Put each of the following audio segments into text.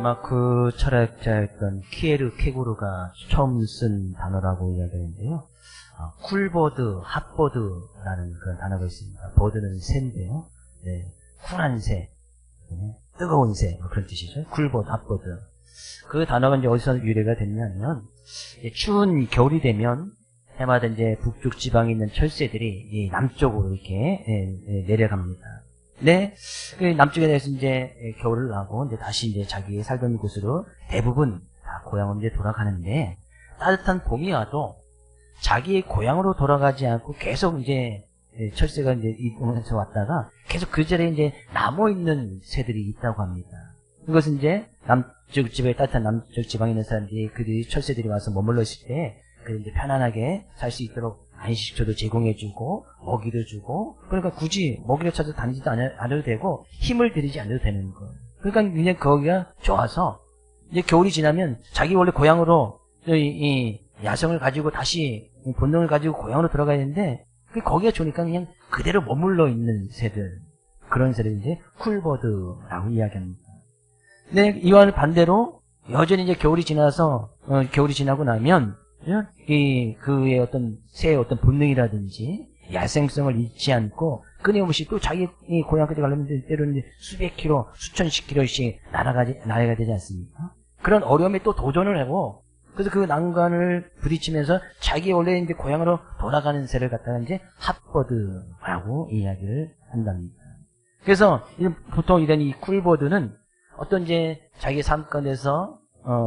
덴마크 철학자였던 키에르 케고르가 처음 쓴 단어라고 이야기하는데요. 쿨보드, 핫보드라는 그런 단어가 있습니다. 보드는 새인데요. 네, 쿨한 새, 네, 뜨거운 새, 뭐 그런 뜻이죠. 쿨보드, 핫보드. 그 단어가 이제 어디서 유래가 됐냐면, 추운 겨울이 되면 해마다 이제 북쪽 지방에 있는 철새들이 남쪽으로 이렇게 내려갑니다. 네, 남쪽에 대해서 이제 겨울을 나고 이제 다시 이제 자기 살던 곳으로 대부분 다 고향으로 이제 돌아가는데, 따뜻한 봄이 와도 자기의 고향으로 돌아가지 않고 계속 이제 철새가 이제 이동해서 왔다가 계속 그 자리에 이제 남아 있는 새들이 있다고 합니다. 이것은 이제 남쪽 지방에 따뜻한 남쪽 지방에 있는 사람들이 그들이 철새들이 와서 머물러 있을 때 이제 편안하게 살 수 있도록 안식처도 제공해주고 먹이도 주고, 그러니까 굳이 먹이를 찾아 다니지도 않아도 되고 힘을 들이지 않아도 되는 거예요. 그러니까 그냥 거기가 좋아서 이제 겨울이 지나면 자기 원래 고향으로 이 야성을 가지고 다시 본능을 가지고 고향으로 들어가야 되는데, 거기가 좋으니까 그냥 그대로 머물러 있는 새들, 그런 새를 이제 쿨버드라고 이야기합니다. 근데 이와는 반대로 여전히 이제 겨울이 지나고 나면 그의 어떤 새의 어떤 본능이라든지 야생성을 잃지 않고 끊임없이 또 자기 고향까지 가려면 때로는 수백 킬로, 수천씩 킬로씩 날아가야 되지 않습니까? 그런 어려움에 또 도전을 하고, 그래서 그 난관을 부딪히면서 자기 원래 이제 고향으로 돌아가는 새를 갖다가 이제 핫버드라고 이야기를 한답니다. 그래서 보통 이런 이 쿨버드는 어떤 이제 자기 삶 가운데서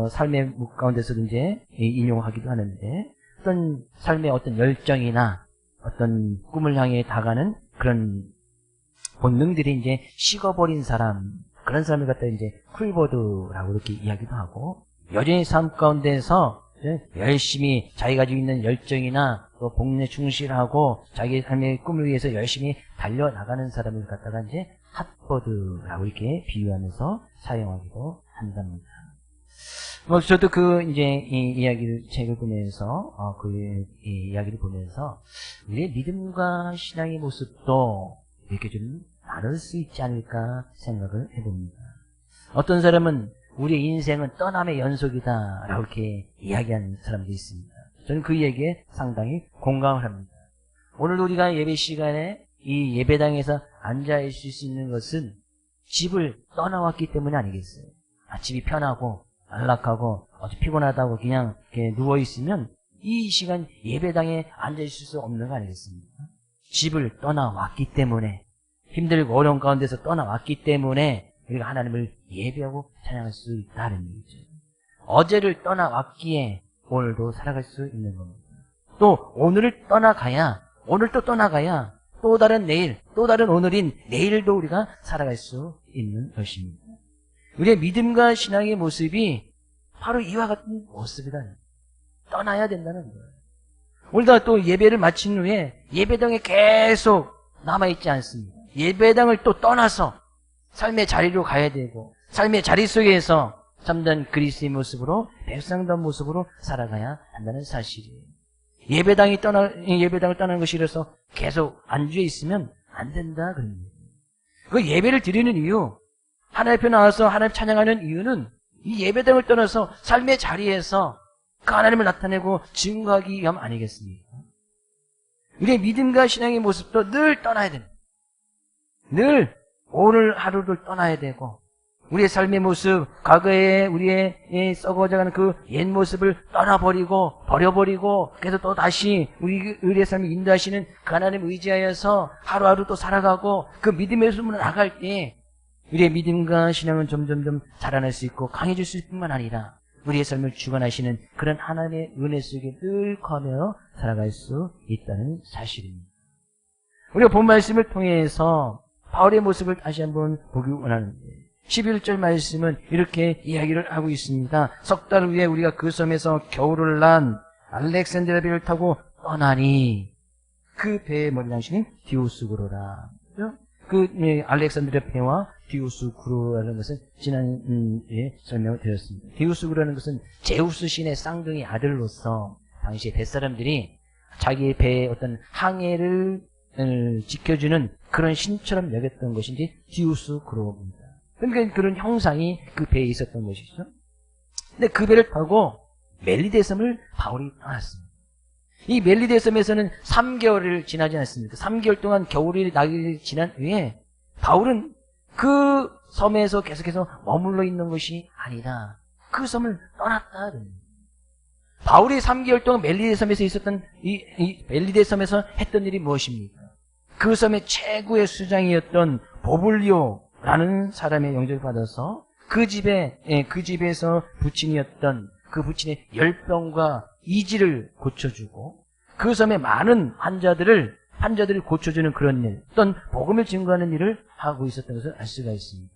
삶의 가운데서도 이제 인용하기도 하는데, 어떤 삶의 어떤 열정이나 어떤 꿈을 향해 다가는 그런 본능들이 이제 식어버린 사람, 그런 사람을 갖다 이제 쿨버드라고 이렇게 이야기도 하고, 여전히 삶 가운데서 열심히 자기 가지고 있는 열정이나 또 복무에 충실하고 자기 삶의 꿈을 위해서 열심히 달려나가는 사람을 갖다가 이제 핫버드라고 이렇게 비유하면서 사용하기도 한답니다. 저도 이 책을 보면서, 이 이야기를 보면서, 우리의 믿음과 신앙의 모습도 이렇게 좀 다를 수 있지 않을까 생각을 해봅니다. 어떤 사람은 우리의 인생은 떠남의 연속이다 라고 이렇게 이야기하는 사람도 있습니다. 저는 그 얘기에 상당히 공감을 합니다. 오늘 우리가 예배 시간에 이 예배당에서 앉아있을 수 있는 것은 집을 떠나왔기 때문이 아니겠어요. 집이 편하고 안락하고 어디 피곤하다고 그냥 이렇게 누워있으면 이 시간 예배당에 앉아있을 수 없는 거 아니겠습니까? 집을 떠나왔기 때문에, 힘들고 어려운 가운데서 떠나왔기 때문에 우리가 하나님을 예배하고 찬양할 수 있다는 얘기죠. 어제를 떠나왔기에 오늘도 살아갈 수 있는 겁니다. 또 오늘을 떠나가야, 오늘 또 떠나가야 또 다른 내일, 또 다른 오늘인 내일도 우리가 살아갈 수 있는 것입니다. 우리의 믿음과 신앙의 모습이 바로 이와 같은 모습이다. 떠나야 된다는 거예요. 우리가 또 예배를 마친 후에 예배당에 계속 남아있지 않습니다. 예배당을 또 떠나서 삶의 자리로 가야 되고, 삶의 자리 속에서 참된 그리스도의 모습으로, 백성다운 모습으로 살아가야 한다는 사실이에요. 예배당을 떠나는 것이라서 계속 안주해 있으면 안 된다 그런 얘기예요. 그 예배를 드리는 이유, 하나님 앞에 나와서 하나님 찬양하는 이유는 이 예배당을 떠나서 삶의 자리에서 그 하나님을 나타내고 증거하기 위함 아니겠습니까? 우리의 믿음과 신앙의 모습도 늘 떠나야 됩니다. 늘 오늘 하루를 떠나야 되고, 우리의 삶의 모습, 과거에 우리의 썩어져가는 그 옛 모습을 버려버리고, 그래서 또 다시 우리의 삶을 인도하시는 그 하나님 의지하여서 하루하루 또 살아가고, 그 믿음의 모습으로 나갈 때 우리의 믿음과 신앙은 점점점 자라날 수 있고 강해질 수 있을 뿐만 아니라 우리의 삶을 주관하시는 그런 하나님의 은혜 속에 늘 거하며 살아갈 수 있다는 사실입니다. 우리가 본 말씀을 통해서 바울의 모습을 다시 한번 보기 원하는데, 11절 말씀은 이렇게 이야기를 하고 있습니다. 석 달 후에 우리가 그 섬에서 겨울을 난 알렉산드리아 배를 타고 떠나니, 그 배의 머리 당신이 디오스구로라. 그 알렉산드리아 배와 디오스구로라는 것은 지난주에 설명을 드렸습니다. 디오스구로라는 것은 제우스 신의 쌍둥이 아들로서 당시에 뱃사람들이 자기의 배의 어떤 항해를 지켜주는 그런 신처럼 여겼던 것인지 디오스구로입니다. 그러니까 그런 형상이 그 배에 있었던 것이죠. 근데 그 배를 타고 멜리데 섬을 바울이 떠났습니다. 이 멜리데 섬에서는 3개월을 지나지 않습니까? 3개월 동안 겨울이 나기 지난 후에 바울은 그 섬에서 계속해서 머물러 있는 것이 아니라 그 섬을 떠났다. 바울이 3개월 동안 멜리데 섬에서 있었던 이 멜리데 섬에서 했던 일이 무엇입니까? 그 섬의 최고의 수장이었던 보블리오라는 사람의 영접을 받아서 그 집에서 부친이었던 그 부친의 열병과 이지를 고쳐주고 그 섬의 많은 환자들을 고쳐주는 그런 일, 어떤 복음을 증거하는 일을 하고 있었던 것을 알 수가 있습니다.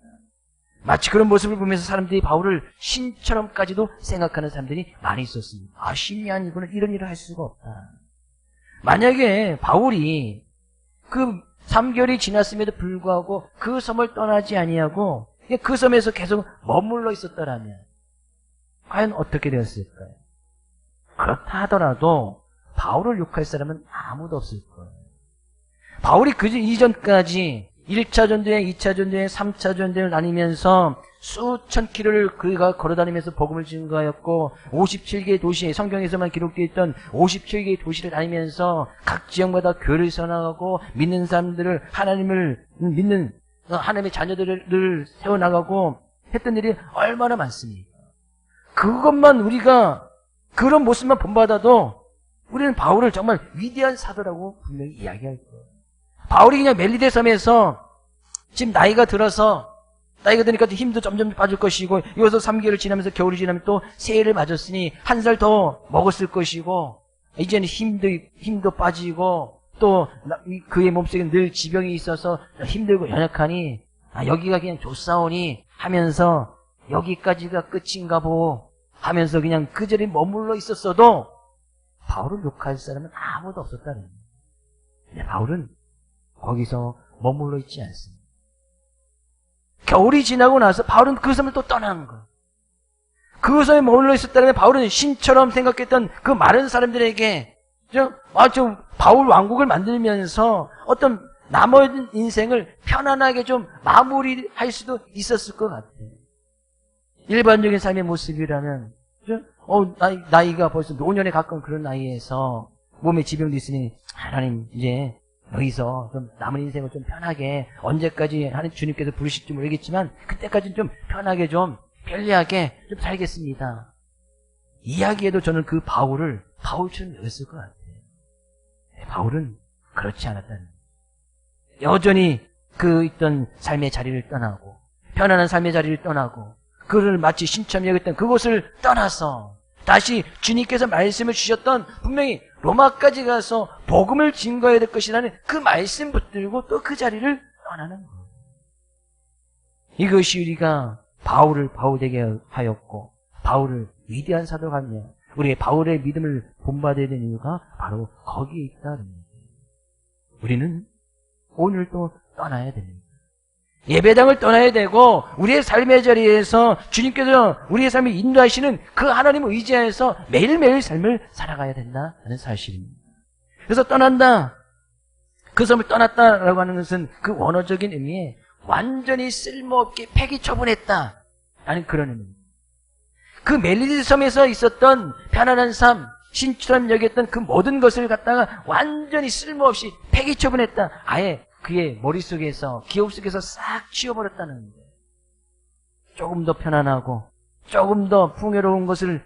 마치 그런 모습을 보면서 사람들이 바울을 신처럼까지도 생각하는 사람들이 많이 있었습니다. 아, 신이 아니고는 이런 일을 할 수가 없다. 만약에 바울이 그 3개월이 지났음에도 불구하고 그 섬을 떠나지 아니하고 그 섬에서 계속 머물러 있었더라면 과연 어떻게 되었을까요? 그렇다 하더라도 바울을 욕할 사람은 아무도 없을 거예요. 바울이 그 이전까지 1차 전도에 2차 전도에 3차 전도를 다니면서 수천 킬로를 그가 걸어다니면서 복음을 증거하였고 57개의 도시, 성경에서만 기록되어 있던 57개의 도시를 다니면서 각 지역마다 교회를 세워나가고 믿는 사람들을 하나님을 믿는 하나님의 자녀들을 세워나가고 했던 일이 얼마나 많습니까? 그것만 우리가 그런 모습만 본받아도 우리는 바울을 정말 위대한 사도라고 분명히 이야기할 거예요. 바울이 그냥 멜리데 섬에서 지금 나이가 드니까 힘도 점점 빠질 것이고 여기서 3개월을 지나면서 겨울이 지나면 또 새해를 맞았으니 한 살 더 먹었을 것이고 이제는 힘도 빠지고 또 그의 몸속에 늘 지병이 있어서 힘들고 연약하니 여기가 그냥 좋사오니 하면서 여기까지가 끝인가 보고 하면서 그냥 그 자리에 머물러 있었어도 바울을 욕할 사람은 아무도 없었다는 거예요. 근데 바울은 거기서 머물러 있지 않습니다. 겨울이 지나고 나서 바울은 그 섬을 또 떠나는 거예요. 그 섬에 머물러 있었다면 바울은 신처럼 생각했던 그 많은 사람들에게 바울 왕국을 만들면서 어떤 남은 인생을 편안하게 좀 마무리할 수도 있었을 것 같아요. 일반적인 삶의 모습이라면 나이가 벌써 노년에 가까운 그런 나이에서 몸에 지병도 있으니 하나님 이제 여기서 좀 남은 인생을 좀 편하게 언제까지 하나님 주님께서 부르실지 모르겠지만 그때까지는 좀 편하게 좀 편리하게 좀 살겠습니다. 이야기에도 저는 그 바울처럼 여겼을 것 같아요. 바울은 그렇지 않았다는 거예요. 여전히 그 있던 삶의 자리를 떠나고 편안한 삶의 자리를 떠나고 그를 마치 신처럼 여겼던 그곳을 떠나서 다시 주님께서 말씀을 주셨던 분명히 로마까지 가서 복음을 증거해야 될 것이라는 그 말씀 붙들고 또 그 자리를 떠나는 거예요. 이것이 우리가 바울을 바울되게 하였고 바울을 위대한 사도가 하며 우리의 바울의 믿음을 본받아야 되는 이유가 바로 거기에 있다는 거예요. 우리는 오늘 또 떠나야 됩니다. 예배당을 떠나야 되고 우리의 삶의 자리에서 주님께서 우리의 삶을 인도하시는 그 하나님을 의지하여서 매일매일 삶을 살아가야 된다는 사실입니다. 그래서 떠난다, 그 섬을 떠났다라고 하는 것은 그 원어적인 의미에 완전히 쓸모없게 폐기 처분했다 라는 그런 의미입니다. 그 멜리데 섬에서 있었던 편안한 삶, 신처럼 여겼던 그 모든 것을 갖다가 완전히 쓸모없이 폐기 처분했다. 아예 그의 머릿속에서, 기억 속에서 싹 치워버렸다는 거예요. 조금 더 편안하고 조금 더 풍요로운 것을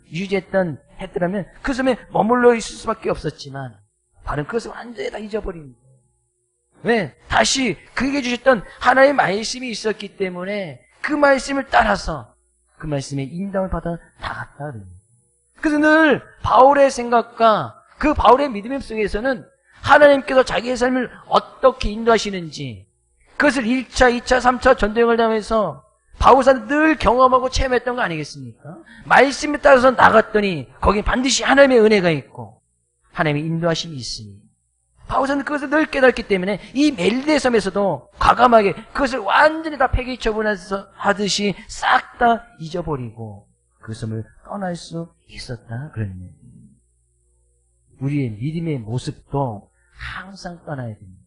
했더라면 그 섬에 머물러 있을 수밖에 없었지만 바로 그것을 완전히 다 잊어버린 거예요. 왜? 다시 그에게 주셨던 하나님의 말씀이 있었기 때문에 그 말씀을 따라서 그 말씀의 인도를 받아 나갔다. 그래서 늘 바울의 생각과 그 바울의 믿음 속에서는 하나님께서 자기의 삶을 어떻게 인도하시는지 그것을 1차, 2차, 3차 전도여행을 다니면서 바울사는 늘 경험하고 체험했던 거 아니겠습니까? 말씀에 따라서 나갔더니 거기에 반드시 하나님의 은혜가 있고 하나님의 인도하심이 있으니 바울사는 그것을 늘 깨닫기 때문에 이 멜리데 섬에서도 과감하게 그것을 완전히 다 폐기 처분하듯이 싹 다 잊어버리고 그 섬을 떠날 수 있었다. 그런 얘기입니다. 우리의 믿음의 모습도 항상 떠나야 됩니다.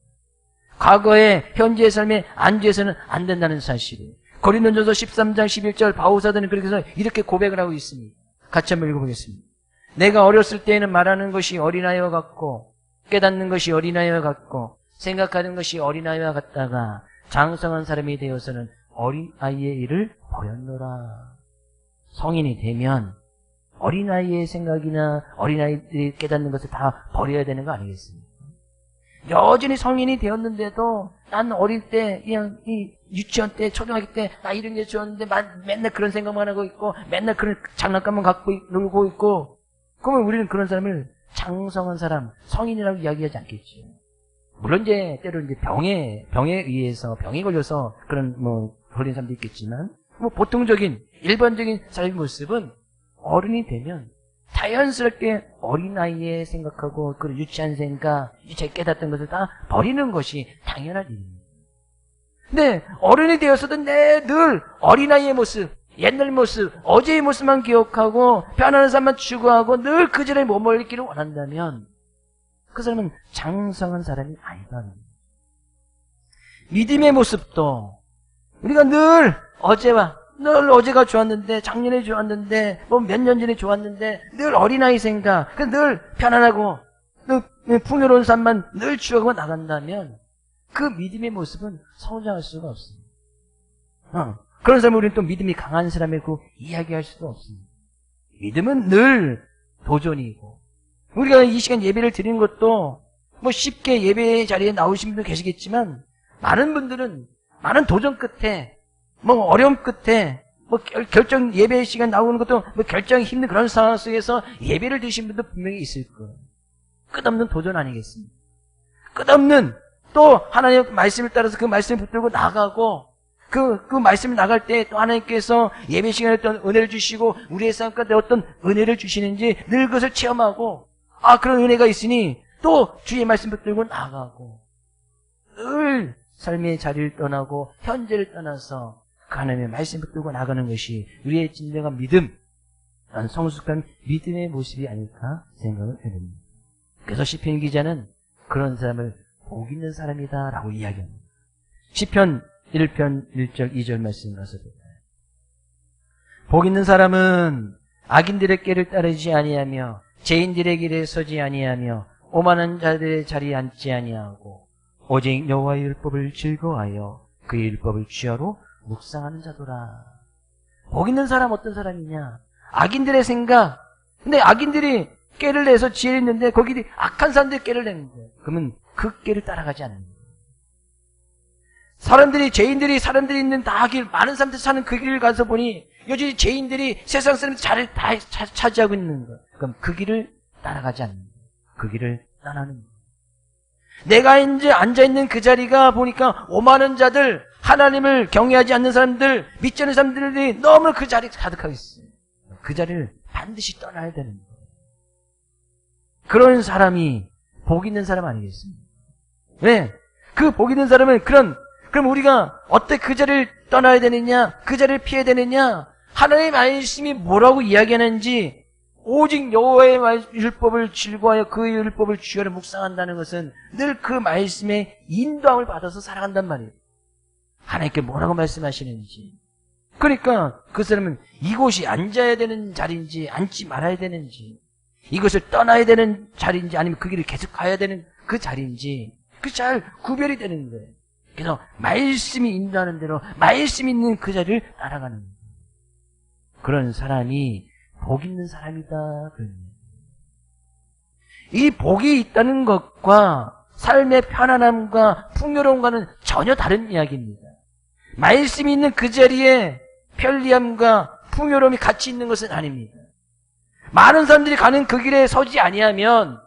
과거의 현재의 삶에 안주해서는 안 된다는 사실이에요. 고린도전서 13장 11절 바울사도는 그렇게 해서 이렇게 고백을 하고 있습니다. 같이 한번 읽어보겠습니다. 내가 어렸을 때에는 말하는 것이 어린아이와 같고 깨닫는 것이 어린아이와 같고 생각하는 것이 어린아이와 같다가 장성한 사람이 되어서는 어린아이의 일을 버렸노라. 성인이 되면 어린아이의 생각이나 어린아이들이 깨닫는 것을 다 버려야 되는 거 아니겠습니까? 여전히 성인이 되었는데도 난 어릴 때 그냥 이 유치원 때 초등학교 때 나 이런 게 좋았는데 맨날 그런 생각만 하고 있고 맨날 그런 장난감만 갖고 놀고 있고, 그러면 우리는 그런 사람을 장성한 사람, 성인이라고 이야기하지 않겠지. 물론 이제 때로 이제 병에 의해서 병에 걸려서 그런 걸린 사람도 있겠지만 보통적인 일반적인 삶의 모습은 어른이 되면 자연스럽게 어린아이의 생각하고 그런 유치한 생각, 유치하게 깨닫던 것을 다 버리는 것이 당연한 일입니다. 근데 어른이 되어서도 늘 어린아이의 모습, 옛날 모습, 어제의 모습만 기억하고 편안한 삶만 추구하고 늘 그 자리에 머물러 있기를 원한다면 그 사람은 장성한 사람이 아니다. 믿음의 모습도 우리가 늘 어제가 좋았는데, 작년에 좋았는데, 몇 년 전에 좋았는데, 늘 어린아이 생각, 늘 편안하고, 늘 풍요로운 삶만 늘 추구하고 나간다면, 그 믿음의 모습은 성장할 수가 없습니다. 그런 사람은 우리는 또 믿음이 강한 사람이고, 이야기할 수도 없습니다. 믿음은 늘 도전이고, 우리가 이 시간 예배를 드리는 것도, 쉽게 예배 자리에 나오신 분도 계시겠지만, 많은 분들은, 많은 도전 끝에, 어려움 끝에, 결정 예배 시간 나오는 것도 결정이 힘든 그런 상황 속에서 예배를 드신 분도 분명히 있을 거예요. 끝없는 도전 아니겠습니까? 끝없는 또 하나님의 말씀을 따라서 그 말씀을 붙들고 나가고, 그 말씀을 나갈 때 또 하나님께서 예배 시간에 어떤 은혜를 주시고 우리의 삶 가운데 어떤 은혜를 주시는지 늘 그것을 체험하고, 그런 은혜가 있으니 또 주의 말씀 붙들고 나가고, 늘 삶의 자리를 떠나고 현재를 떠나서 그 하나님의 말씀 붙들고 나가는 것이 우리의 진정한 믿음, 성숙한 믿음의 모습이 아닐까 생각을 해봅니다. 그래서 시편 기자는 그런 사람을 복 있는 사람이다 라고 이야기합니다. 시편 1편 1절 2절 말씀 가서 볼까요? 복 있는 사람은 악인들의 꾀를 따르지 아니하며 죄인들의 길에 서지 아니하며 오만한 자들의 자리에 앉지 아니하고 오직 여호와의 율법을 즐거워하여 그의 율법을 주야로 묵상하는 자도라. 복 있는 사람 어떤 사람이냐? 악인들의 생각. 근데 악인들이 꾀를 내서 지혜를 있는데 거기 악한 사람들이 꾀를 내는 거예요. 그러면 그 꾀를 따라가지 않는 거예요. 사람들이 있는 많은 사람들이 사는 그 길을 가서 보니 요즘 죄인들이 세상 사람들 자리를 다 차지하고 있는 거예요. 그럼 그 길을 따라가지 않는 거예요. 그 길을 떠나는 거예요. 내가 이제 앉아있는 그 자리가 보니까 오만한 자들, 하나님을 경외하지 않는 사람들, 믿지 않는 사람들이 너무 그 자리에 가득하고 있어요. 그 자리를 반드시 떠나야 되는 거예요. 그런 사람이 복 있는 사람 아니겠습니까? 왜? 그 복 있는 사람은 그럼 우리가 어떻게 그 자리를 떠나야 되느냐, 그 자리를 피해야 되느냐, 하나님의 말씀이 뭐라고 이야기하는지 오직 여호와의 율법을 즐거워하여 그 율법을 주야로 묵상한다는 것은 늘 그 말씀의 인도함을 받아서 살아간단 말이에요. 하나님께 뭐라고 말씀하시는지. 그러니까 그 사람은 이곳이 앉아야 되는 자리인지 앉지 말아야 되는지, 이것을 떠나야 되는 자리인지 아니면 그 길을 계속 가야 되는 그 자리인지 그 잘 구별이 되는 거예요. 그래서 말씀이 인도하는 대로 말씀이 있는 그 자리를 따라가는 거예요. 그런 사람이 복 있는 사람이다. 이 복이 있다는 것과 삶의 편안함과 풍요로움과는 전혀 다른 이야기입니다. 말씀이 있는 그 자리에 편리함과 풍요로움이 같이 있는 것은 아닙니다. 많은 사람들이 가는 그 길에 서지 아니하면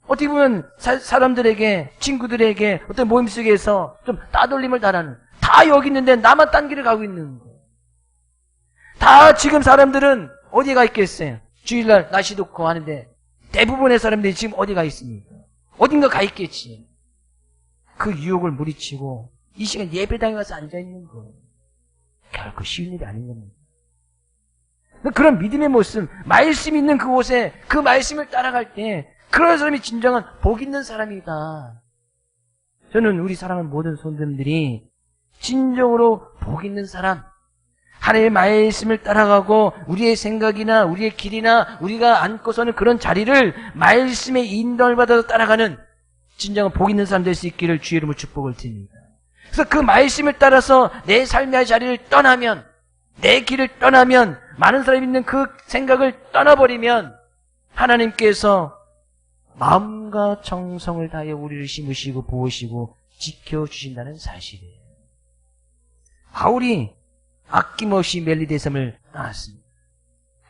어떻게 보면 사람들에게, 친구들에게 어떤 모임 속에서 좀 따돌림을 당하는, 다 여기 있는데 나만 딴 길을 가고 있는 거예요. 다 지금 사람들은 어디 가 있겠어요? 주일날 날씨 좋고 하는데 대부분의 사람들이 지금 어디 가 있습니까? 어딘가 가 있겠지. 그 유혹을 물리치고 이 시간 예배당에 가서 앉아있는 거예요. 결코 쉬운 일이 아닌 겁니다. 그런 믿음의 모습, 말씀이 있는 그곳에 그 말씀을 따라갈 때 그런 사람이 진정한 복 있는 사람이다. 저는 우리 사랑하는 모든 성도님들이 진정으로 복 있는 사람, 하나님의 말씀을 따라가고 우리의 생각이나 우리의 길이나 우리가 앉고서는 그런 자리를 말씀의 인도를 받아서 따라가는 진정한 복 있는 사람 될 수 있기를 주의 이름으로 축복을 드립니다. 그래서 그 말씀을 따라서 내 삶의 자리를 떠나면, 내 길을 떠나면, 많은 사람이 있는 그 생각을 떠나버리면 하나님께서 마음과 정성을 다하여 우리를 심으시고 보호시고 지켜주신다는 사실이에요. 바울이 아낌없이 멜리데 섬을 떠났습니다.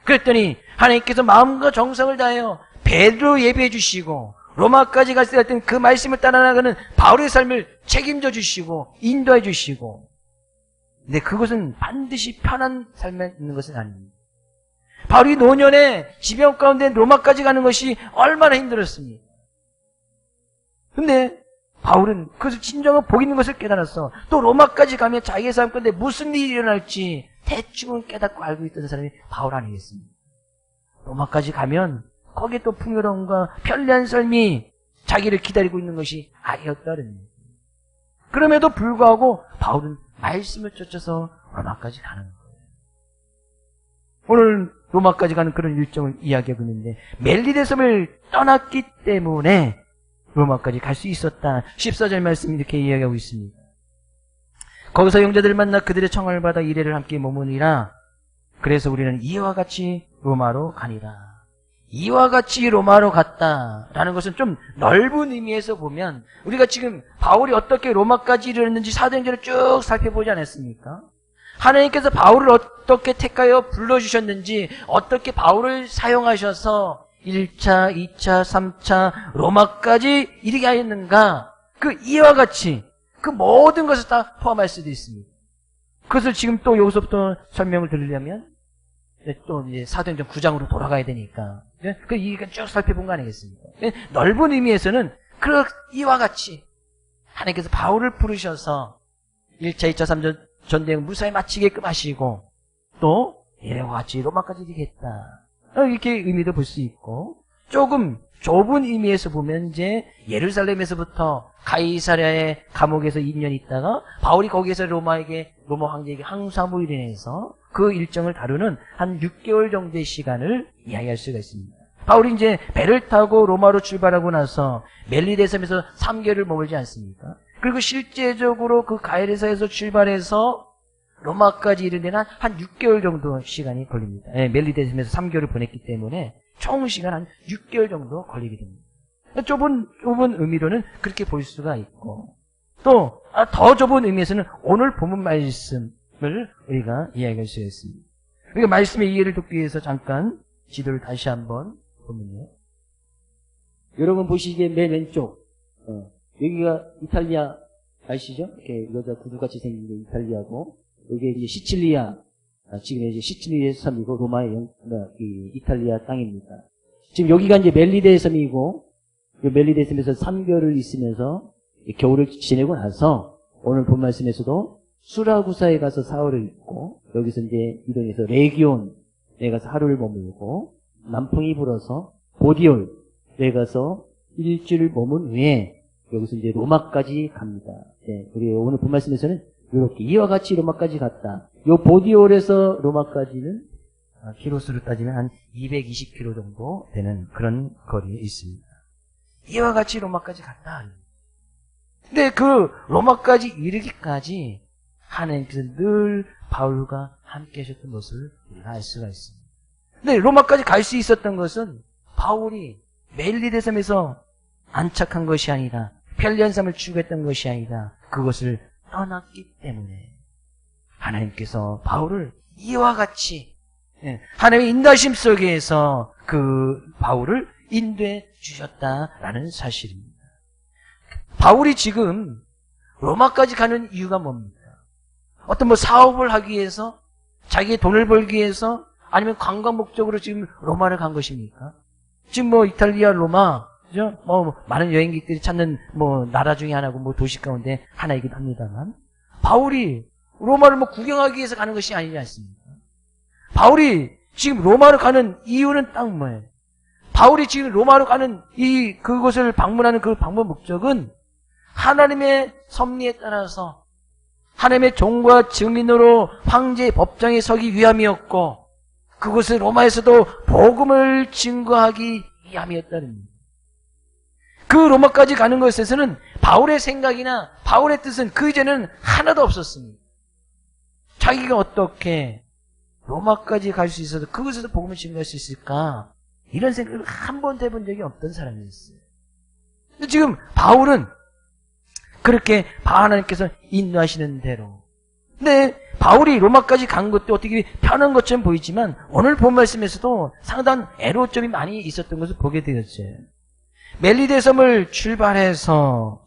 그랬더니 하나님께서 마음과 정성을 다하여 베드로 예배해 주시고 로마까지 갔을 때 어떤 그 말씀을 따라나가는 바울의 삶을 책임져 주시고 인도해 주시고, 근데 그것은 반드시 편한 삶에 있는 것은 아닙니다. 바울이 노년에 지병 가운데 로마까지 가는 것이 얼마나 힘들었습니까? 근데 바울은 그것을 진정한 복 있는 것을 깨달았어. 또 로마까지 가면 자기의 삶 가운데 무슨 일이 일어날지 대충은 깨닫고 알고 있던 사람이 바울 아니겠습니까? 로마까지 가면 거기에 또 풍요로움과 편리한 삶이 자기를 기다리고 있는 것이 아니었다는. 그럼에도 불구하고 바울은 말씀을 쫓아서 로마까지 가는 거예요. 오늘 로마까지 가는 그런 일정을 이야기하고 있는데 멜리데 섬을 떠났기 때문에 로마까지 갈 수 있었다. 14절 말씀 이렇게 이야기하고 있습니다. 거기서 형제들을 만나 그들의 청함을 받아 이레를 함께 머무니라. 그래서 우리는 이와 같이 로마로 가니라. 이와 같이 로마로 갔다라는 것은 좀 넓은 의미에서 보면 우리가 지금 바울이 어떻게 로마까지 이르렀는지 사도행전을 쭉 살펴보지 않았습니까? 하나님께서 바울을 어떻게 택하여 불러주셨는지, 어떻게 바울을 사용하셔서 1차, 2차, 3차 로마까지 이르게 하였는가, 그 이와 같이 그 모든 것을 다 포함할 수도 있습니다. 그것을 지금 또 여기서부터 설명을 드리려면 또 이제 사도행전 9장으로 돌아가야 되니까 그 이게 쭉 살펴본 거 아니겠습니까? 넓은 의미에서는 그 이와 같이 하나님께서 바울을 부르셔서 1차, 2차, 3차 전쟁을 무사히 마치게끔 하시고 또 이와 같이 로마까지 이르겠다, 이렇게 의미도 볼 수 있고, 조금 좁은 의미에서 보면 이제 예루살렘에서부터 가이사랴의 감옥에서 2년 있다가 바울이 거기에서 로마 황제에게 항사무로 인해서 그 일정을 다루는 한 6개월 정도의 시간을 이야기할 수가 있습니다. 바울이 이제 배를 타고 로마로 출발하고 나서 멜리데 섬에서 3개월을 머물지 않습니까? 그리고 실제적으로 그 가이사랴에서 출발해서 로마까지 이르는 한 6개월 정도 시간이 걸립니다. 멜리데 섬에서 3개월을 보냈기 때문에 총 시간 한 6개월 정도 걸리게 됩니다. 좁은 의미로는 그렇게 볼 수가 있고, 또 더 좁은 의미에서는 오늘 본문 말씀을 우리가 이야기할 수 있습니다. 우리가 말씀의 이해를 돕기 위해서 잠깐 지도를 다시 한번 보면요, 여러분 보시기에 맨 왼쪽 여기가 이탈리아 아시죠? 이렇게 여자 구두같이 생긴 게 이탈리아고, 여기 이제 시칠리아, 지금 이제 시칠리아 섬이고 로마의 이탈리아 땅입니다. 지금 여기가 이제 멜리데 섬이고, 이 멜리데 섬에서 3개월을 있으면서 겨울을 지내고 나서 오늘 본 말씀에서도 수라구사에 가서 사흘을 있고, 여기서 이제 이동해서 레기온에 가서 하루를 머물고, 남풍이 불어서 보디올에 가서 일주일을 머문 후에 여기서 이제 로마까지 갑니다. 우리 오늘 본 말씀에서는 이렇게 이와 같이 로마까지 갔다. 요 보디올에서 로마까지는 키로수로 따지면 한 220km 정도 되는 그런 거리에 있습니다. 이와 같이 로마까지 갔다. 근데 그 로마까지 이르기까지 하나님께서 늘 바울과 함께 하셨던 것을 우리가 알 수가 있습니다. 근데 로마까지 갈 수 있었던 것은 바울이 멜리데 섬에서 안착한 것이 아니라, 편리한 삶을 추구했던 것이 아니라 그것을 떠났기 때문에 하나님께서 바울을 이와 같이 하나님의 인도하심 속에서 그 바울을 인도해 주셨다라는 사실입니다. 바울이 지금 로마까지 가는 이유가 뭡니까? 어떤 사업을 하기 위해서, 자기의 돈을 벌기 위해서, 아니면 관광 목적으로 지금 로마를 간 것입니까? 지금 이탈리아 로마, 그죠? 많은 여행객들이 찾는 나라 중에 하나고 도시 가운데 하나이기도 합니다만, 바울이 로마를 구경하기 위해서 가는 것이 아니지 않습니까? 바울이 지금 로마로 가는 이유는 딱 뭐예요? 바울이 지금 로마로 가는 그곳을 방문하는 그 방문 목적은 하나님의 섭리에 따라서 하나님의 종과 증인으로 황제의 법정에 서기 위함이었고 그곳은 로마에서도 복음을 증거하기 위함이었다는 겁니다. 그 로마까지 가는 것에서는 바울의 생각이나 바울의 뜻은 그 이전에는 하나도 없었습니다. 자기가 어떻게 로마까지 갈 수 있어도 그곳에서 복음을 증거할 수 있을까? 이런 생각을 한 번도 해본 적이 없던 사람이었어요. 근데 지금 바울은 그렇게 하나님께서 인도하시는 대로. 근데 바울이 로마까지 간 것도 어떻게 편한 것처럼 보이지만 오늘 본 말씀에서도 상당한 애로점이 많이 있었던 것을 보게 되었어요. 멜리데 섬을 출발해서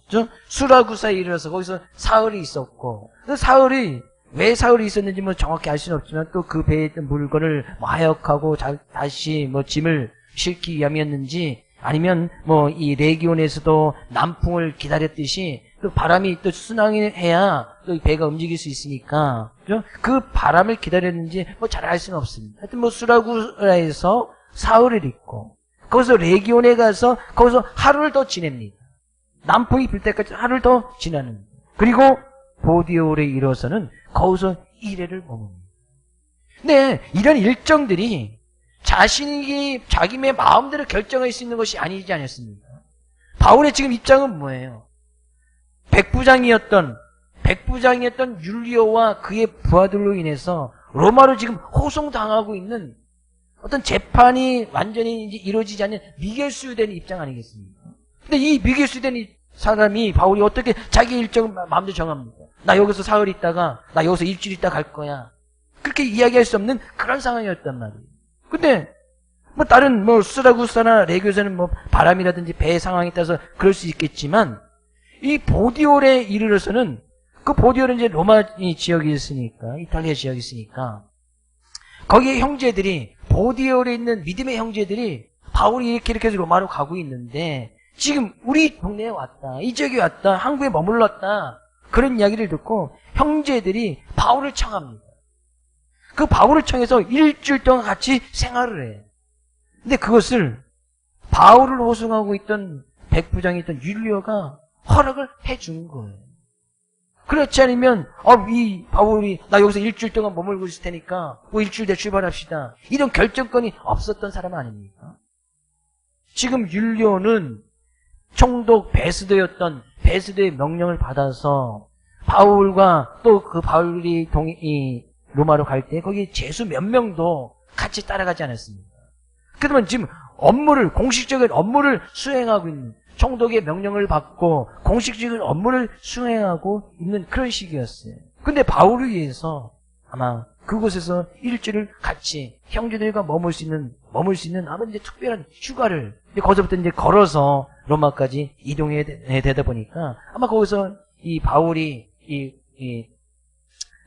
수라구사에 이르러서 거기서 사흘이 있었고 그 사흘이 왜 사흘이 있었는지 뭐 정확히 알 수는 없지만 또 그 배에 있던 물건을 하역하고 다시 짐을 싣기 위함이었는지 아니면 이 레기온에서도 남풍을 기다렸듯이 또 바람이 또 순항해야 또 배가 움직일 수 있으니까 그죠? 그 바람을 기다렸는지 잘 알 수는 없습니다. 하여튼 수라구사에서 사흘을 있고 거기서 레기온에 가서 거기서 하루를 더 지냅니다. 남풍이 불 때까지 하루를 더 지나는. 그리고 보디올에 이르러서는 거기서 1회를 머뭅니다. 근데 이런 일정들이 자신이 자기의 마음대로 결정할 수 있는 것이 아니지 않았습니까? 바울의 지금 입장은 뭐예요? 백부장이었던 율리오와 그의 부하들로 인해서 로마로 지금 호송당하고 있는 어떤 재판이 완전히 이제 이루어지지 않는 미결수된 입장 아니겠습니까? 근데 이 미결수된 사람이 바울이 어떻게 자기 일정을 마음대로 정합니까? 나 여기서 사흘 있다가 나 여기서 일주일 있다 갈 거야. 그렇게 이야기할 수 없는 그런 상황이었단 말이에요. 근데 다른 수라구사나 레교에서는 바람이라든지 배 상황에 따라서 그럴 수 있겠지만 이 보디올에 이르러서는 그 보디올은 이제 로마 지역이 있으니까 이탈리아 지역이 있으니까 거기에 형제들이 보디올에 있는 믿음의 형제들이 바울이 이렇게 해서 로마로 가고 있는데 지금 우리 동네에 왔다. 이 지역에 왔다. 한국에 머물렀다. 그런 이야기를 듣고 형제들이 바울을 청합니다. 그 바울을 청해서 일주일 동안 같이 생활을 해. 근데 그것을 바울을 호송하고 있던 백부장이 있던 율리오가 허락을 해준 거예요. 그렇지 않으면 이 바울이 나 여기서 일주일 동안 머물고 있을 테니까 일주일 뒤에 출발합시다. 이런 결정권이 없었던 사람 아닙니까? 지금 율리오는 총독 베스도였던 베스도의 명령을 받아서 바울과 또 그 바울이 로마로 갈 때 거기 제수 몇 명도 같이 따라가지 않았습니다. 그러면 지금 공식적인 업무를 수행하고 있는 총독의 명령을 받고 공식적인 업무를 수행하고 있는 그런 시기였어요. 근데 바울을 위해서 아마 그곳에서 일주일을 같이 형제들과 머물 수 있는 아마 이제 특별한 휴가를 거기서부터 이제 걸어서 로마까지 이동해야 되다 보니까 아마 거기서 이 바울이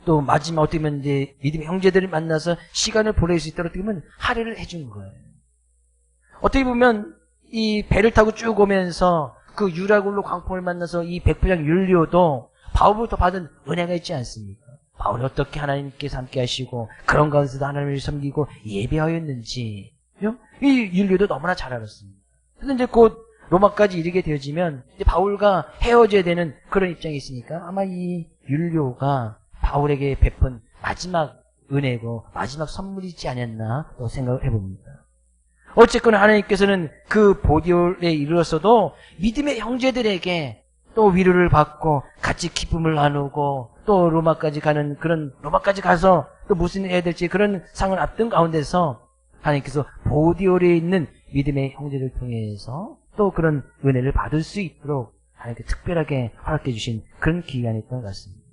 또 마지막 어떻게 보면 이제 믿음의 형제들을 만나서 시간을 보낼 수 있도록 어떻게 보면 할애를 해준 거예요. 어떻게 보면 이 배를 타고 쭉 오면서 그 유라굴로 광풍을 만나서 이 백부장 율리오도 바울부터 받은 은혜가 있지 않습니까? 바울이 어떻게 하나님께서 함께 하시고 그런 가운데서도 하나님을 섬기고 예배하였는지 이 율리오도 너무나 잘 알았습니다. 그래서 이제 곧 로마까지 이르게 되어지면 이제 바울과 헤어져야 되는 그런 입장이 있으니까 아마 이 율리오가 바울에게 베푼 마지막 은혜고 마지막 선물이지 않았나 또 생각을 해봅니다. 어쨌거나 하나님께서는 그 보디올에 이르렀어도 믿음의 형제들에게 또 위로를 받고 같이 기쁨을 나누고 또 로마까지 가서 또 무슨 해야 될지 그런 상을 앞둔 가운데서 하나님께서 보디올에 있는 믿음의 형제를 통해서 또 그런 은혜를 받을 수 있도록 하나님께 특별하게 허락해 주신 그런 기간이었던 것 같습니다.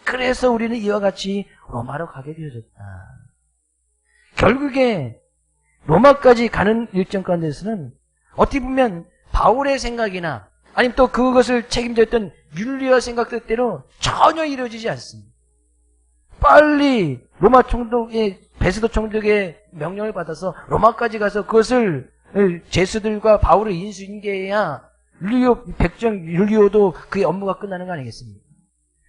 그래서 우리는 이와 같이 로마로 가게 되어졌다. 결국에 로마까지 가는 일정 가운데서는 어떻게 보면 바울의 생각이나 아니면 또 그것을 책임졌던 율리오 생각대로 전혀 이루어지지 않습니다. 빨리 로마 총독의 베스도 총독의 명령을 받아서 로마까지 가서 그것을 제수들과 바울을 인수인계해야 백정 율리오도 그의 업무가 끝나는 거 아니겠습니까?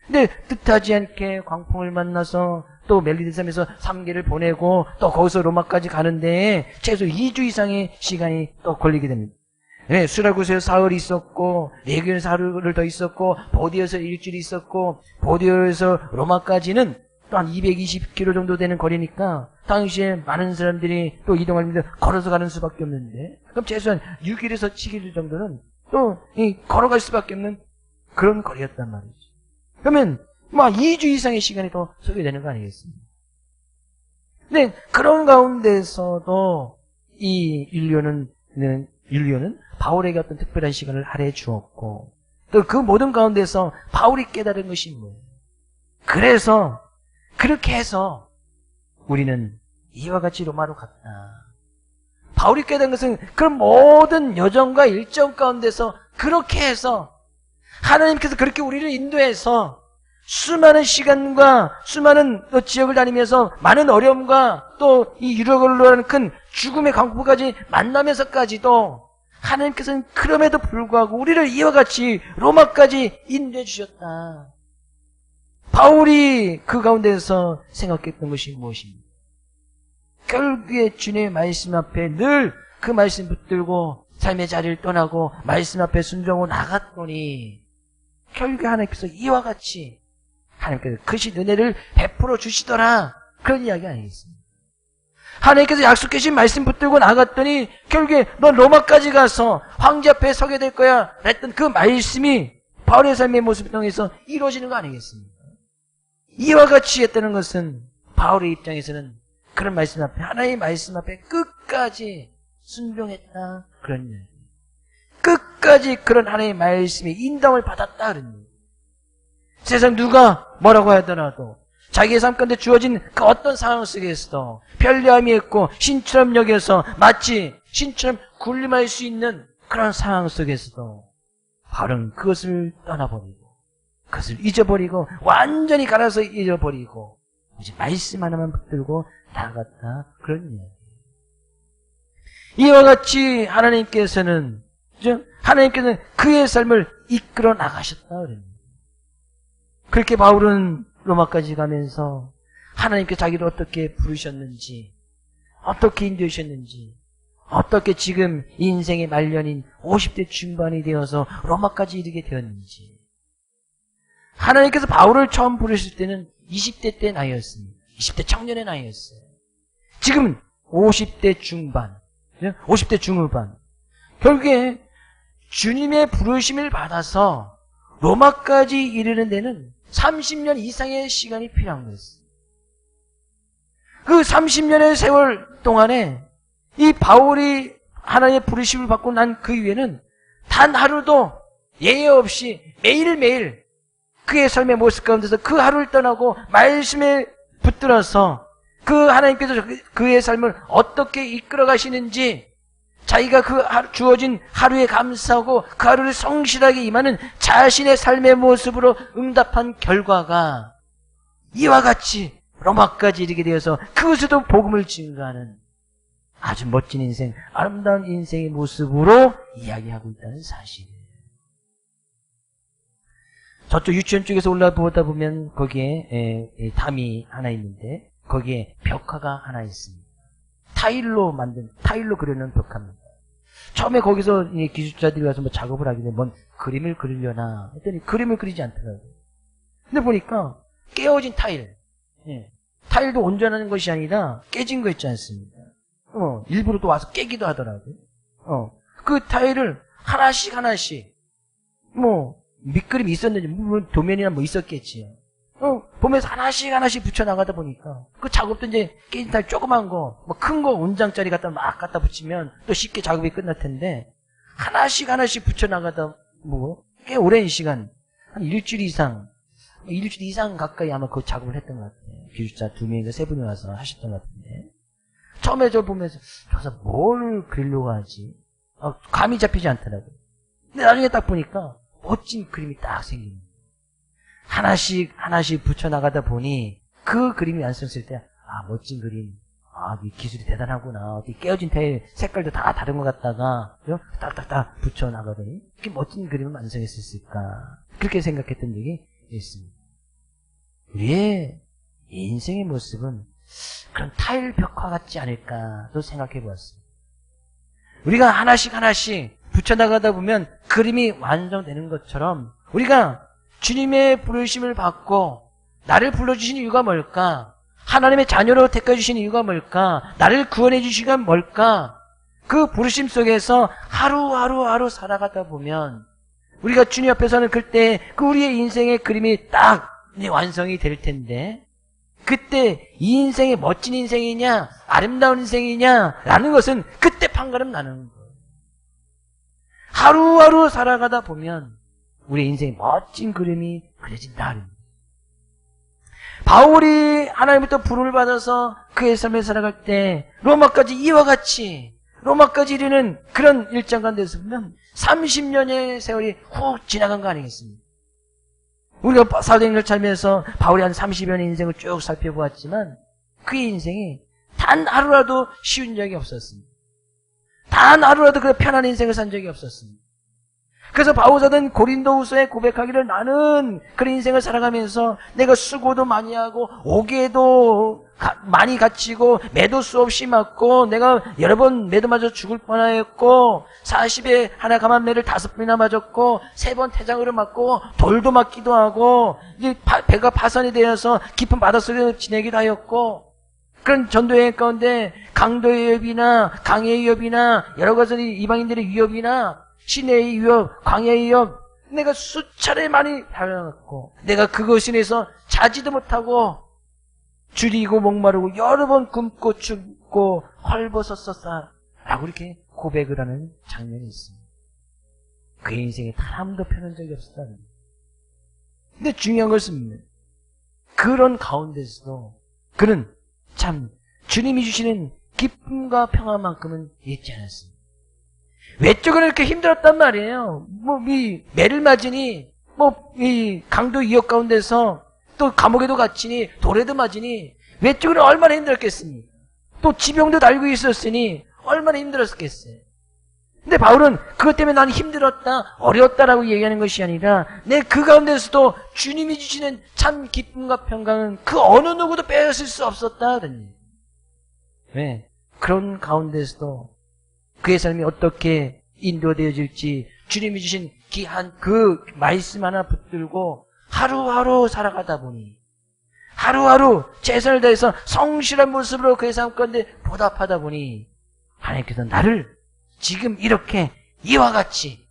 근데 뜻하지 않게 광풍을 만나서 또 멜리데 섬에서 3개를 보내고 또 거기서 로마까지 가는데 최소 2주 이상의 시간이 또 걸리게 됩니다. 네, 수라구스에 사흘이 있었고, 레기온에서 하루를 더 있었고, 보디오에서 일주일이 있었고, 보디오에서 로마까지는 또 한 220km 정도 되는 거리니까, 당시에 많은 사람들이 또 이동하는데 걸어서 가는 수밖에 없는데, 그럼 최소한 6일에서 7일 정도는 또 걸어갈 수밖에 없는 그런 거리였단 말이죠. 그러면, 2주 이상의 시간이 더 소요되는 거 아니겠습니까? 근데 그런 가운데서도 이 율리오는 바울에게 어떤 특별한 시간을 할애해 주었고, 또 그 모든 가운데서 바울이 깨달은 것이 뭐예요? 그래서 그렇게 해서 우리는 이와 같이 로마로 갔다. 바울이 깨달은 것은 그런 모든 여정과 일정 가운데서 그렇게 해서 하나님께서 그렇게 우리를 인도해서 수많은 시간과 수많은 또 지역을 다니면서 많은 어려움과 또 이 유력으로 큰 죽음의 광부까지 만나면서까지도 하나님께서는 그럼에도 불구하고 우리를 이와 같이 로마까지 인도해 주셨다. 바울이 그 가운데서 생각했던 것이 무엇입니까? 결국에 주님의 말씀 앞에 늘 그 말씀 붙들고 삶의 자리를 떠나고 말씀 앞에 순종하고 나갔더니 결국에 하나님께서 이와 같이 하나님께서 크신 은혜를 베풀어 주시더라. 그런 이야기 아니겠습니까? 하나님께서 약속해 주신 말씀 붙들고 나갔더니 결국에 넌 로마까지 가서 황제 앞에 서게 될 거야 했던 그 말씀이 바울의 삶의 모습을 통해서 이루어지는 거 아니겠습니까? 이와 같이 했다는 것은 바울의 입장에서는 그런 말씀 앞에 하나님의 말씀 앞에 끝까지 순종했다. 그런 이야기. 끝까지 그런 하나님의 말씀에 인정을 받았다. 그런 이야기. 세상 누가 뭐라고 하더라도 자기의 삶 가운데 주어진 그 어떤 상황 속에서도 편리함이 있고 신처럼 여겨서 마치 신처럼 군림할 수 있는 그런 상황 속에서도 바울은 그것을 떠나버리고 그것을 잊어버리고 완전히 갈아서 잊어버리고 이제 말씀 하나만 붙들고 나갔다. 그런 이야기. 이와 같이 하나님께서는 그의 삶을 이끌어 나가셨다. 그럽니다. 그렇게 바울은 로마까지 가면서 하나님께 자기를 어떻게 부르셨는지, 어떻게 인도하셨는지, 어떻게 지금 인생의 말년인 50대 중반이 되어서 로마까지 이르게 되었는지. 하나님께서 바울을 처음 부르실 때는 20대 때 나이였습니다. 20대 청년의 나이였어요. 지금은 50대 중반, 50대 중후반. 결국에 주님의 부르심을 받아서 로마까지 이르는 데는 30년 이상의 시간이 필요한 거였어요. 그 30년의 세월 동안에 이 바울이 하나님의 부르심을 받고 난 그 이후에는 단 하루도 예외 없이 매일매일 그의 삶의 모습 가운데서 그 하루를 떠나고 말씀에 붙들어서 그 하나님께서 그의 삶을 어떻게 이끌어 가시는지 자기가 그 주어진 하루에 감사하고 그 하루를 성실하게 임하는 자신의 삶의 모습으로 응답한 결과가 이와 같이 로마까지 이르게 되어서 그것에도 복음을 증거하는 아주 멋진 인생, 아름다운 인생의 모습으로 이야기하고 있다는 사실이에요. 저쪽 유치원 쪽에서 올라보다 보면 거기에 담이 하나 있는데 거기에 벽화가 하나 있습니다. 타일로 그려놓은 벽화입니다. 처음에 거기서 기술자들이 와서 작업을 하길래 뭔 그림을 그리려나 했더니 그림을 그리지 않더라고요. 근데 보니까 깨어진 타일. 타일도 온전한 것이 아니라 깨진 거 있지 않습니까? 일부러 또 와서 깨기도 하더라고요. 그 타일을 하나씩 밑그림이 있었는지, 도면이나 있었겠지요. 보면서 하나씩 붙여나가다 보니까, 그 작업도 이제 깨진 타일 조그만 거, 큰 거 온장짜리 갖다 붙이면 또 쉽게 작업이 끝날 텐데, 하나씩 붙여나가다, 꽤 오랜 시간, 한 일주일 이상 가까이 아마 그 작업을 했던 것 같아요. 기술자 2명인가 3분이 와서 하셨던 것 같은데. 처음에 저 보면서, 저기서 뭘 그리려고 하지? 감이 잡히지 않더라고요. 근데 나중에 딱 보니까, 멋진 그림이 딱 생깁니다. 하나씩 붙여나가다 보니 그 그림이 완성됐을 때 멋진 그림. 이 기술이 대단하구나. 깨어진 타일 색깔도 다 다른 것 같다가 딱딱딱 붙여나가더니 이렇게 멋진 그림을 완성했을까. 그렇게 생각했던 적이 있습니다. 우리의 인생의 모습은 그런 타일 벽화 같지 않을까도 생각해 보았습니다. 우리가 하나씩 붙여나가다 보면 그림이 완성되는 것처럼 우리가 주님의 부르심을 받고 나를 불러주신 이유가 뭘까? 하나님의 자녀로 택해주신 이유가 뭘까? 나를 구원해 주신 이유가 뭘까? 그 부르심 속에서 하루하루 살아가다 보면 우리가 주님 앞에서는 그때 그 우리의 인생의 그림이 딱 완성이 될 텐데 그때 이 인생이 멋진 인생이냐 아름다운 인생이냐 라는 것은 그때 판가름 나는 거예요. 하루하루 살아가다 보면 우리 인생의 멋진 그림이 그려진다. 바울이 하나님부터 부름을 받아서 그의 삶을 살아갈 때 로마까지 이와 같이 로마까지 이르는 그런 일정 가운데서 보면 30년의 세월이 훅 지나간 거 아니겠습니까? 우리가 사도행전을 찾으면서 바울이 한 30여 년의 인생을 쭉 살펴보았지만 그의 인생이 단 하루라도 쉬운 적이 없었습니다. 단 하루라도 그 편한 인생을 산 적이 없었습니다. 그래서 바울사도는 고린도후서에 고백하기를 나는 그런 인생을 살아가면서 내가 수고도 많이 하고 옥에도 많이 갇히고 매도 수없이 맞고 내가 여러 번 매도 맞아 죽을 뻔하였고 40에 하나 감한 매를 5번이나 맞았고 3번 태장으로 맞고 돌도 맞기도 하고 이제 배가 파선이 되어서 깊은 바닷속에 지내기도 하였고 그런 전도여행 가운데 강도의 위협이나 강의 위협이나 여러 가지 이방인들의 위협이나 시내의 위협, 광야의 위협 내가 수차례 많이 당해왔고 내가 그것에 인해서 자지도 못하고 줄이고 목마르고 여러 번 굶고 춥고 헐벗었었다 라고 이렇게 고백을 하는 장면이 있습니다. 그의 인생에 단 한 번도 편한 적이 없었다는 거예요. 근데 중요한 것은 그런 가운데서도 그는 참 주님이 주시는 기쁨과 평화만큼은 잊지 않았습니다. 외적으로 이렇게 힘들었단 말이에요. 이 매를 맞으니, 이 강도 위협 가운데서 또 감옥에도 갇히니, 돌에도 맞으니, 외적으로 얼마나 힘들었겠습니까? 또 지병도 달고 있었으니, 얼마나 힘들었겠어요. 근데 바울은 그것 때문에 난 힘들었다, 어려웠다라고 얘기하는 것이 아니라, 내 그 가운데서도 주님이 주시는 참 기쁨과 평강은 그 어느 누구도 빼앗을 수 없었다. 왜? 그런 가운데서도 그의 삶이 어떻게 인도되어질지 주님이 주신 귀한 그 말씀 하나 붙들고 하루하루 살아가다 보니 하루하루 최선을 다해서 성실한 모습으로 그의 삶 가운데 보답하다 보니 하나님께서 나를 지금 이렇게 이와 같이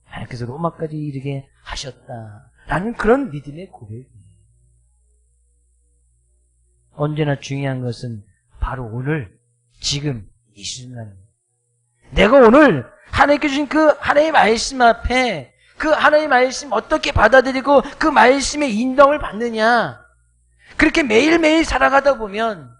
하나님께서 로마까지 이르게 하셨다라는 그런 믿음의 고백입니다. 언제나 중요한 것은 바로 오늘 지금 이 순간입니다. 내가 오늘 하나님께 주신 그 하나님의 말씀 앞에 그 하나님의 말씀 어떻게 받아들이고 그 말씀의 인정을 받느냐. 그렇게 매일매일 살아가다 보면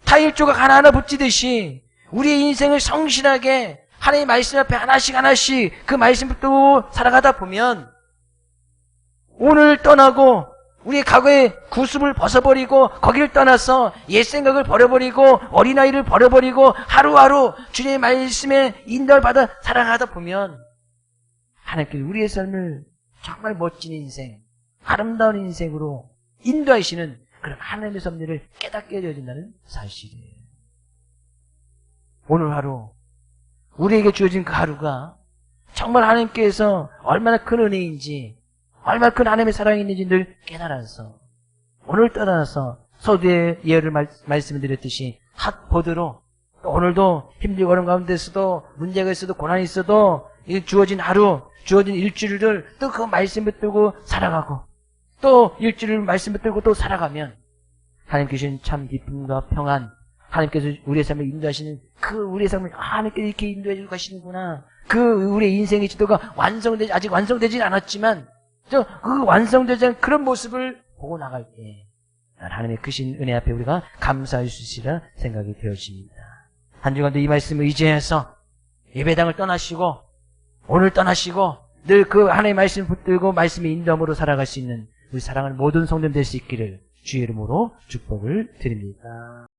타일 조각 하나하나 붙이듯이 우리의 인생을 성실하게 하나님의 말씀 앞에 하나씩 그 말씀 붙들고 살아가다 보면 오늘 떠나고 우리의 과거의 구습을 벗어버리고 거기를 떠나서 옛 생각을 버려버리고 어린아이를 버려버리고 하루하루 주님의 말씀에 인도를 받아 살아가다 보면 하나님께서 우리의 삶을 정말 멋진 인생, 아름다운 인생으로 인도하시는 그런 하나님의 섭리를 깨닫게 되어진다는 사실이에요. 오늘 하루 우리에게 주어진 그 하루가 정말 하나님께서 얼마나 큰 은혜인지 얼마나 큰 하나님의 사랑이 있는지 늘 깨달아서 오늘 떠나서 서두에 예언을 말씀을 드렸듯이 핫보드로 또 오늘도 힘들고 어려운 가운데서도 문제가 있어도 고난이 있어도 주어진 하루 주어진 일주일을 또 그 말씀 붙들고 살아가고 또 일주일 말씀 붙들고 또 살아가면 하나님께 주신 참 기쁨과 평안 하나님께서 우리의 삶을 인도하시는 그 우리의 삶을 하나님께서 이렇게 인도해 주고 가시는구나 그 우리의 인생의 지도가 아직 완성되진 않았지만 그 완성되지 않은 그런 모습을 보고 나갈 때 하나님의 크신 은혜 앞에 우리가 감사할 수 있으리라 생각이 되어집니다. 한 주간도 이 말씀을 의지해서 예배당을 떠나시고 오늘 떠나시고 늘 그 하나님의 말씀 붙들고 말씀의 인도함으로 살아갈 수 있는 우리 사랑하는 모든 성도들 될 수 있기를 주의 이름으로 축복을 드립니다.